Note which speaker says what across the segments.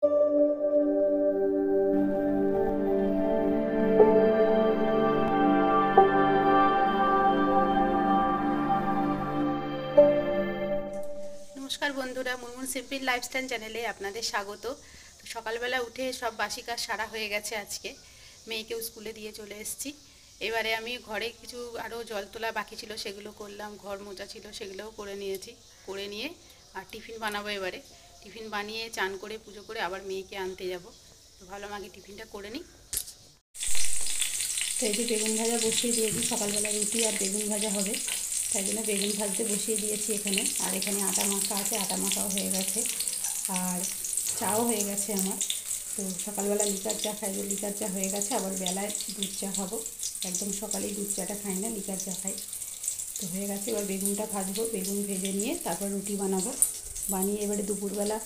Speaker 1: নমস্কার বন্ধুরা, Munmun simple lifestyle চ্যানেলে আপনাদের স্বাগত। তো সকালবেলা উঠে সব বাসি কাজ সারা হয়ে গেছে। আজকে মেয়েকেও স্কুলে দিয়ে চলে এসেছি। এবারে আমি ঘরে কিছু আরও জল তোলা বাকি ছিল, সেগুলো করলাম। ঘর মোছা ছিল, সেগুলোও করে নিয়েছি। করে নিয়ে আর টিফিন বানাবো। এবারে টিফিন বানিয়ে চান করে পুজো করে আবার মেয়েকে আনতে যাব। তো ভাবলাম আগে টিফিনটা করে নিই। তো এই যে বেগুন ভাজা বসিয়ে দিয়েছি, সকালবেলা রুটি আর বেগুন ভাজা হবে, তাই জন্য বেগুন ভাজতে বসিয়ে দিয়েছি এখানে। আর এখানে আটা মাখা আছে, আটা মাখাও হয়ে গেছে, আর চাও হয়ে গেছে আমার। তো সকালবেলা লিকার চা খাই, যে লিকার চা হয়ে গেছে। আবার বেলায় দুধ চা খাবো। একদম সকালেই দুধ চাটা খাই না, লিকার চা খাই। তো হয়ে গেছে। এবার বেগুনটা ভাজবো, বেগুন ভেজে নিয়ে তারপর রুটি বানাবো। বানিয়ে এবারে দুপুরবেলা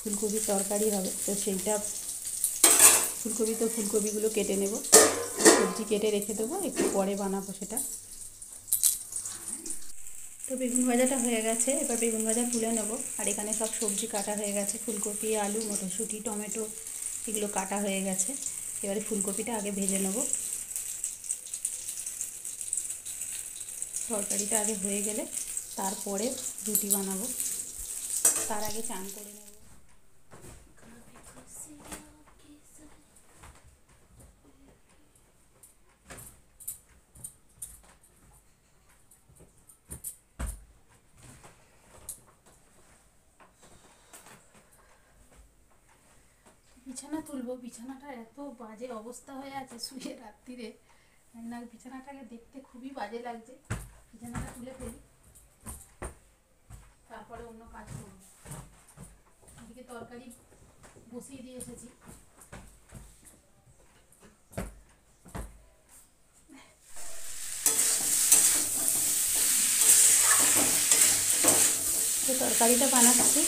Speaker 1: ফুলকপির তরকারি হবে, তো সেইটা ফুলকপিগুলো কেটে নেব, সবজি কেটে রেখে দেবো, একটু পরে বানাবো সেটা। তো বেগুন ভাজাটা হয়ে গেছে, এবার বেগুন ভাজা তুলে নেব। আর এখানে সব সবজি কাটা হয়ে গেছে, ফুলকপি, আলু, মটরশুঁটি, টমেটো, এগুলো কাটা হয়ে গেছে। এবারে ফুলকপিটা আগে ভেজে নেব। তরকারিটা আগে হয়ে গেলে তারপরে রুটি বানাবো। তার আগে চান করে নেব। বিছানা তুলবো, বিছানাটা এত বাজে অবস্থা হয়ে আছে শুয়ে রাত্রিরে, না বিছানাটাকে দেখতে খুবই বাজে লাগছে। বিছানাটা তুলে ফেলি, তারপরে অন্য কাজ করবো। এদিকে তরকারি বসিয়ে দিয়ে এসেছি। তো তরকারিটা বানাচ্ছি,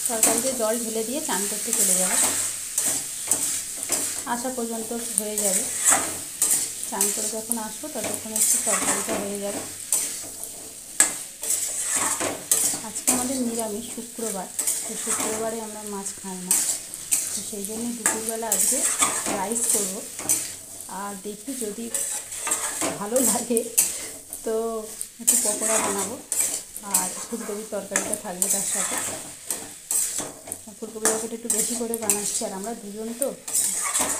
Speaker 1: তরকারিতে জল ঢেলে দিয়ে চান করতে চলে যাবে। আসা পর্যন্ত হয়ে যাবে। চান করে যখন আসবো ততক্ষণ একটু তরকারিটা হয়ে যাবে। আজকে আমাদের নিরামিষ, শুক্রবার। তো শুক্রবারে আমরা মাছ খাই না, তো সেই জন্য দুপুরবেলা আজকে রাইস করব। আর দেখি যদি ভালো লাগে তো একটু পকোড়া বানাবো, আর ফুলকপির তরকারিটা থাকবে তার সাথে। ফুলকপি তরকারিটা একটু বেশি করে বানাচ্ছি, আর আমরা দুজন তো,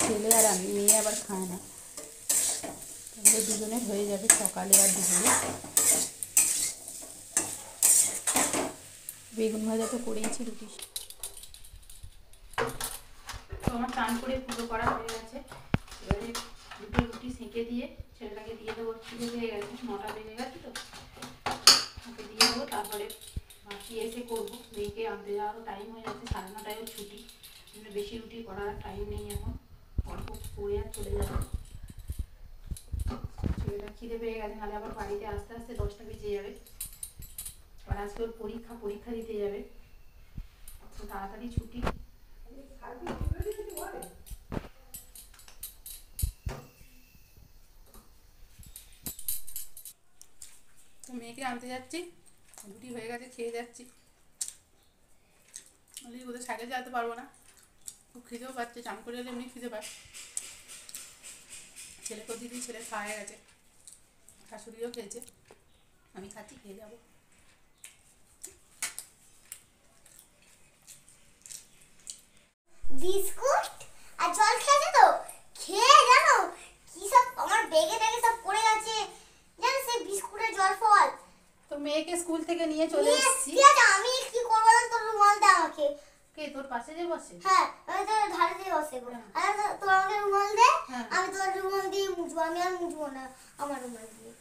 Speaker 1: ছেলে আর আমি, মেয়ে আবার খায় না। তাহলে দুজনের হয়ে যাবে সকালে আর দুপুরে। বেগুন ভাজা তো করেইছি, রুটি। তো আমার চান করে পুজো করা হয়ে গেছে। এবারে দুটো রুটি সেঁকে দিয়ে ছেলেটাকে দিয়ে দেবো। খিদে পেয়ে গেছে, 9টা বেজে গেছে, তো ওকে দিয়ে দেবো। তারপরে বাকি এসে করবো। মেয়েকে আনতে যাওয়ারও টাইম হয়ে যাচ্ছে, 9:30টায়ও ছুটি। বেশি রুটি করার টাইম নেই এখন, অল্প করে আর চলে যাবে। ছেলেটা খিদে পেয়ে গেছে, নাহলে আবার বাড়িতে আস্তে আস্তে 10টা বেজে যাবে। আর আজকে ওর পরীক্ষা দিতে যাবে, তো তাড়াতাড়ি ছুটি। তো মেয়েকে আনতে যাচ্ছি, রুটি হয়ে গেছে, খেয়ে যাচ্ছি। ওদের সাইকেল চালাতে পারবো না, খুব খিদেও পাচ্ছে। চান করে এলে এমনি খিদে পায়। ছেলেকেও দিদি, ছেলে খাওয়া হয়ে গেছে, শাশুড়িও খেয়েছে, আমি খাচ্ছি, খেয়ে যাবো।
Speaker 2: বিস্কুট আর জল খেয়েছে, তো খেয়ে জানো কি সব আমার ব্যাগে সব পড়ে গেছে, জানো সেই বিস্কুটের জল ফল।
Speaker 1: তো মেয়েকে স্কুল থেকে নিয়ে চলে এসেছি।
Speaker 2: ঠিক আছে, আমি কি করবো না, তোর রুমাল দে আমাকে।
Speaker 1: কে তোর পাশে যে বসে?
Speaker 2: হ্যাঁ, আমি তোর ধারে দিয়ে বসে। আর তোর আমাকে রুমাল দে, আমি তোর রুমাল দিয়ে মুছবো। আমি আর মুছবো না আমার রুমাল দিয়ে।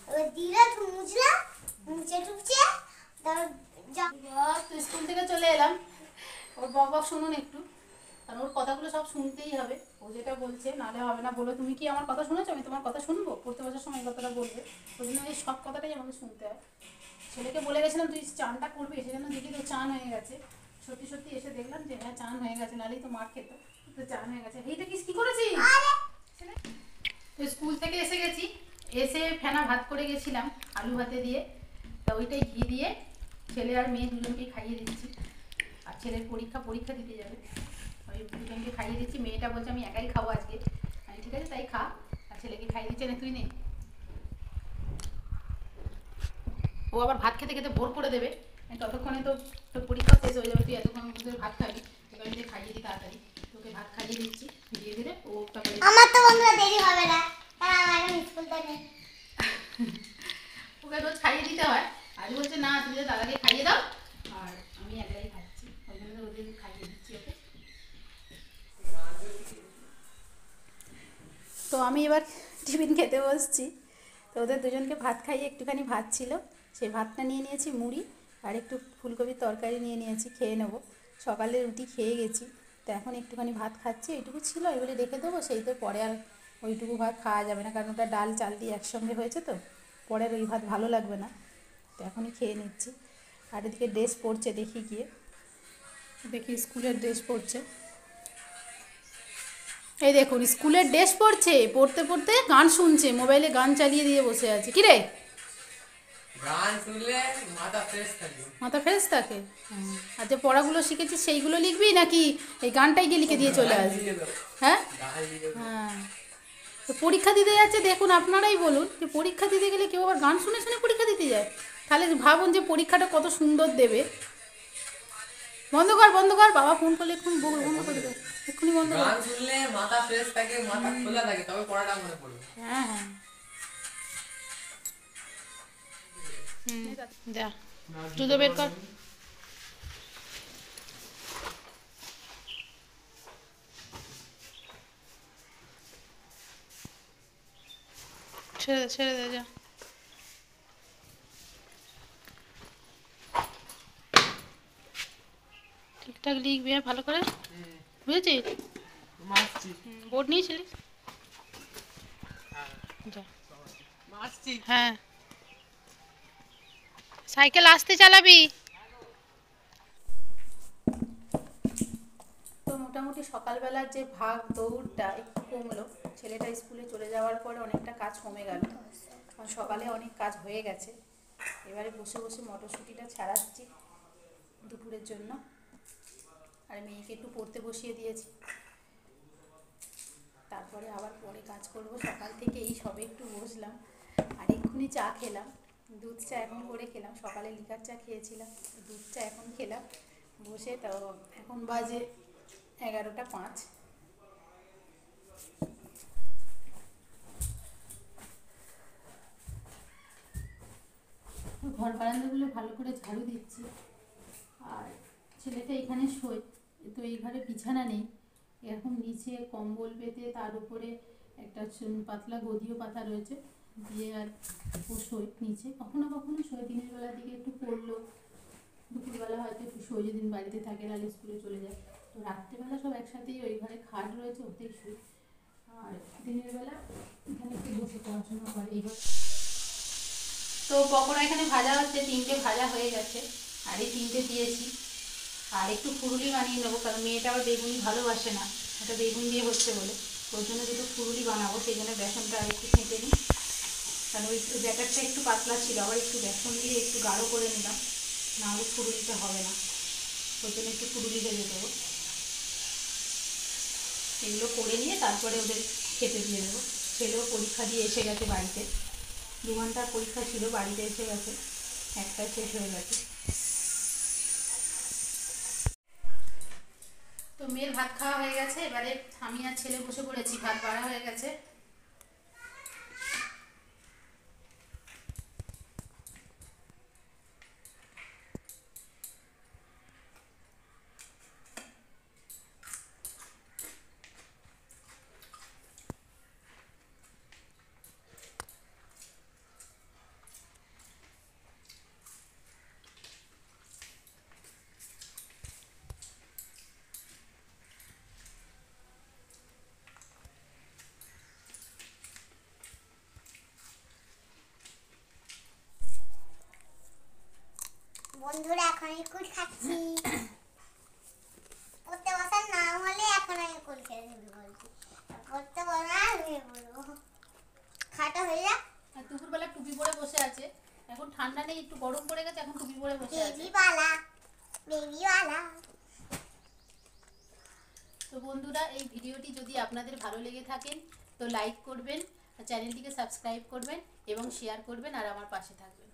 Speaker 2: এবার দিলে তুই মুছলাম, মুছে টুকছে, তারপর
Speaker 1: তো স্কুল থেকে চলে এলাম। ওর বক শুনুন একটু, কারণ ওর কথাগুলো সব শুনতেই হবে। ও যেটা বলছে, নাহলে হবে না। বলো, তুমি কি আমার কথা শুনেছো? আমি তোমার কথা শুনবো? পড়তে বসার সময় এই কথাটা বলবে, ওই জন্য এই সব কথাটাই আমাকে শুনতে হয়। ছেলেকে বলে গেছিলাম তুই চানটা করবি, এসে যেন দেখি তো চান হয়ে গেছে। সত্যি সত্যি এসে দেখলাম যে হ্যাঁ চান হয়ে গেছে, নাহলেই তো মার খেত। তো চান হয়ে গেছে। এইটা কি করেছিস? তো স্কুল থেকে এসে গেছি, এসে ফেনা ভাত করে গেছিলাম আলু ভাতে দিয়ে। তা ওইটাই ঘি দিয়ে ছেলে আর মেয়ে দুজনকেই খাইয়ে দিচ্ছি। আর ছেলের পরীক্ষা দিতে যাবে, ওই দুজনকে খাইয়ে দিচ্ছি। মেয়েটা বলছে আমি একাই খাবো আজকে, আমি ঠিক আছে তাই খা, আর ছেলেকে খাইয়ে দিচ্ছে না তুই নে। ও আবার ভাত খেতে খেতে ভোর করে দেবে, ততক্ষণে তো তোর পরীক্ষা শেষ হয়ে যাবে, তুই এতক্ষণ ধরে ভাত খাবি, তোকে আমি খাইয়ে দিই তাড়াতাড়ি। তোকে ভাত খাইয়ে দিচ্ছি ধীরে ধীরে। ও তারপরে
Speaker 2: আমার তো বন্ধুরা দেরি হবে না, কারণ আমার এখন স্কুলটা নেই।
Speaker 1: ওকে রোজ খাইয়ে দিতে হয়, আজ বলছে না তুমি দাদাকে খাইয়ে দাও, আর আমি একাই খাচ্ছি, ওই জন্য ওদের খাইয়ে দিচ্ছি ওকে। তো আমি এবার টিফিন খেতে বসছি। তো ওদের দুজনকে ভাত খাইয়ে একটুখানি ভাত ছিল, সেই ভাতটা নিয়ে নিয়েছি, মুড়ি আর একটু ফুলকপির তরকারি নিয়ে নিয়েছি, খেয়ে নেবো। সকালে রুটি খেয়ে গেছি, তো এখন একটুখানি ভাত খাচ্ছি। এইটুকু ছিল, এগুলি রেখে দেবো, সেই তো পরে আর ওইটুকু ভাত খাওয়া যাবে না, কারণ ওটা ডাল চাল দিয়ে একসঙ্গে হয়েছে, তো পরের ওই ভাত ভালো লাগবে না, তো এখনই খেয়ে নিচ্ছি। আর এদিকে ড্রেস পরছে, দেখি গিয়ে দেখি স্কুলের ড্রেস পরছে। এই দেখুন স্কুলের ড্রেস পরছে, পড়তে পড়তে গান শুনছে, মোবাইলে গান চালিয়ে দিয়ে বসে আছে। কি রে,
Speaker 3: গান শুনলে মাথা ফ্রেশ থাকে।
Speaker 1: মাথা ফ্রেশ থাকে? আর যে পড়াগুলো শিখেছিস সেইগুলো লিখবি, নাকি এই গানটাই গিয়ে লিখে দিয়ে চলে আসবি? হ্যাঁ হ্যাঁ। তো পরীক্ষা দিতে যাচ্ছে, দেখুন আপনারাই বলুন যে পরীক্ষা দিতে গেলে কেউ আবার গান শুনে শুনে পরীক্ষা দিতে যায়? তাহলে ভাবুন যে পরীক্ষাটা কত সুন্দর দেবে। বন্ধ কর বন্ধ কর, বাবা ফোন করলে এক্ষুনি বন্ধ করে দেবে, এক্ষুনি বন্ধ কর।
Speaker 3: গান শুনলে মাথা ফ্রেশ থাকে, মাথা খোলা থাকে, তবে পড়াটা মনে পড়বে।
Speaker 1: হ্যাঁ হ্যাঁ। যা জুতো বের কর। ছেড়ে দে যা। ঠিকঠাক লিখবি ভালো করে, বুঝেছিস? বোর্ড নিয়েছিলিস? যা। হ্যাঁ, সাইকেল আসতে চালাবি। তো মোটামুটি সকালবেলার যে ভাগ দৌড়টা একটু কমলো, ছেলেটা স্কুলে চলে যাওয়ার পরে অনেকটা কাজ কমে গেল, কারণ সকালে অনেক কাজ হয়ে গেছে। এবারে বসে বসে মটরশুঁটিটা ছাড়াচ্ছি দুপুরের জন্য, আর মেয়েকে একটু পড়তে বসিয়ে দিয়েছি, তারপরে আবার পরে কাজ করব। সকাল থেকে এই সবে একটু বসলাম, আর এক্ষুনি চা খেলাম, দুধ চা এখন করে খেলাম, সকালে লিকার চা খেয়েছিলাম, দুধ চা এখন খেলাম বসে। তো এখন বাজে 11টা 5। ঘর বারান্দাগুলো ভালো করে ঝাড়ু দিচ্ছি, আর ছেলেটা এখানে শোয়, তো এই ঘরে বিছানা নেই, এরকম নিচে কম্বল পেতে তার উপরে একটা পাতলা গদিও পাতা রয়েছে, দিয়ে আর ও শোয় নিচে। কখনো কখনো শোয়, দিনের বেলার দিকে একটু পড়লো, দুপুরবেলা হয়তো একটু শোয় যেদিন বাড়িতে থাকে, নাহলে স্কুলে চলে যায়। তো রাত্রেবেলা সব একসাথেই ওই ঘরে খাট রয়েছে, ওতেই শুই, আর দিনের বেলা এখানে একটু বসে পড়াশোনা করে এই ঘরে। তো পকোড়া এখানে ভাজা হচ্ছে, 3টে ভাজা হয়ে গেছে, আর এই 3টে দিয়েছি। আর একটু ফুরুলি বানিয়ে নেবো, কারণ মেয়েটা আবার বেগুনি ভালোবাসে না, এটা বেগুন দিয়ে হচ্ছে বলে, ওর জন্য যেহেতু ফুরুলি বানাবো সেই জন্য বেসনটা আর একটু ফেটে নিই, কারণ ওই ব্যাটারটা একটু পাতলা ছিল, আবার একটু বেসন দিয়ে একটু গাঢ় করে নিলাম, নাহলে ফুরুলিটা হবে না, ওর জন্য একটু ফুরুলি ভেজে দেবো। এগুলো করে নিয়ে তারপরে ওদের খেতে দিয়ে দেবো। ছেলেও পরীক্ষা দিয়ে এসে গেছে বাড়িতে, 2 ঘন্টার পরীক্ষা ছিল, বাড়িতে এসে গেছে, 1টায় শেষ হয়ে গেছে। তো মেয়ের ভাত খাওয়া হয়ে গেছে, এবারে আমি আর ছেলে বসে পড়েছি, ভাত বাড়া হয়ে গেছে।
Speaker 2: বন্ধুরা এখন আমি কুল খাচ্ছি, পড়তে বসার নাম হলে এখন আমি কুল খেতে শুরু করছি, পড়তে বসা হয়ে বলবো খাটা হয়ে যাক।
Speaker 1: আর দুপুরবেলা টুপি পরে বসে আছে, এখন ঠান্ডা নেই, একটু গরম পড়ে গেছে, এখন টুপি পরে বসে আছে।
Speaker 2: বেবি বালা
Speaker 1: তো বন্ধুরা, এই ভিডিওটি যদি আপনাদের ভালো লেগে থাকেন তো লাইক করবেন, চ্যানেলটিকে সাবস্ক্রাইব করবেন এবং শেয়ার করবেন আর আমার পাশে থাকবেন।